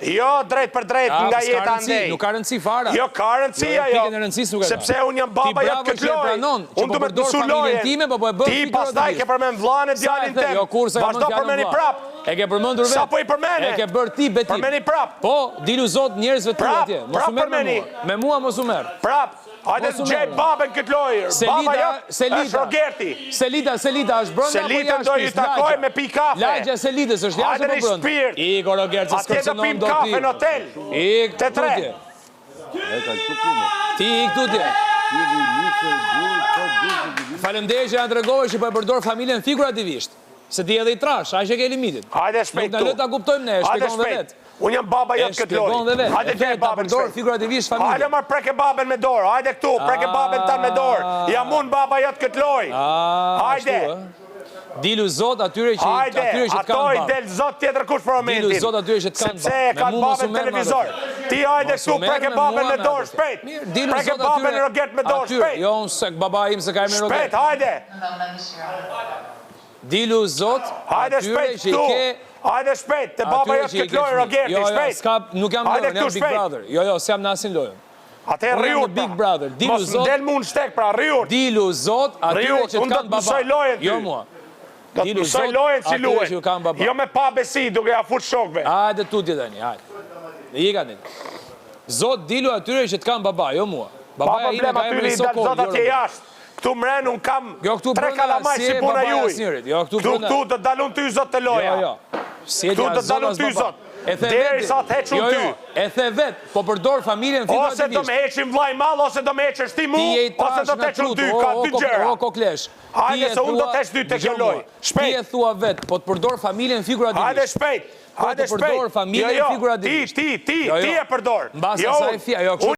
Jo, drejt për drejt nga jeta ndej. Nuk ka rëndësi fare. Jo, ka rëndësi ajo. Sepse unë jam baba jotë këtë lojë. Unë du me të mësu lojën. Ti pastaj ke përmen vlanë e djalin tem. Vazhdo përmeni prap. E ke përmendur vetë. Sa po i përmene? E ke bërë ti betim. Përmeni prap. Po, dilu zot njerëzve të atje. Prap përmeni. Me mua mos u merr. Prap. Hajde të gjej babën këtë lojë. Baba jotë është Rogerti. Selita është brenda apo jashtë? Selitën do i takoj me pi kafe. Lagja Selitës është jashtë apo brenda? Shpirt. Iko Rogerti skërcënon do ti. Atje do pim kafe në hotel. Ik te tre. Ti ik tutje. Faleminderit që na tregove që po e përdor familjen figurativisht. Se ti edhe i trash, ai që ke limitin. Hajde shpejt. Nuk na le ta kuptojmë ne, shpjegon vetë. Unë jam baba jotë këtë lojë. Hajde gjej babën shpejt. Figurativisht familjen. Hajde marr preke babën me dorë. Hajde këtu, preke babën tan me dorë. Jam unë baba jotë këtë lojë. Hajde. Dilu zot atyre që Hajde, ato i del zot tjetër kush për momentin. Dilu zot atyre që të kanë. Sepse e kanë babën televizor. Ti hajde këtu, preke babën me dorë shpejt. Preke babën Rogert me dorë shpejt. Jo, unë se baba im se ka emrin Rogert. Shpejt, hajde. Dilu zot atyre që i ke. Hajde shpejt, te baba jotë këtë lojë Rogerti, shpejt. Nuk jam lojë, jam Big Brother. Jo, s'jam në asin lojën. Ate rriurt, Big Brother. Mos më del mu në shtek, pra rriurt. Dilu zot atyre që të kanë baba. Jo mua. Do të mësoj lojën si luajnë. Jo me pa besi, duke ja fut shokve. Hajde tutje tani, hajde. I ka tani. Zot dilu atyre që të kanë baba, jo mua. Babaja ime ka emrin Sokol. Zot atje jashtë. Këtu mren unë kam 3 kalamaj si puna juj. Këtu të dalun ty zot të loja. Këtu të dalun ty zot. Deri sa të hequn ty. E the vet, po përdor familjen figurativisht. Ose do me heqim vlaj mal, ose do me heqesh ti mu, ose do të hequn ty, ka dy gjera. O koklesh. Hajde se unë do të heq ty të kjo loj. Shpejt. Ti e thua vet, po të përdor familjen figurativisht. Hajde shpejt. Hajde shpejt. Familjen figurativisht. Ti e përdor. Mbas asaj fjalë.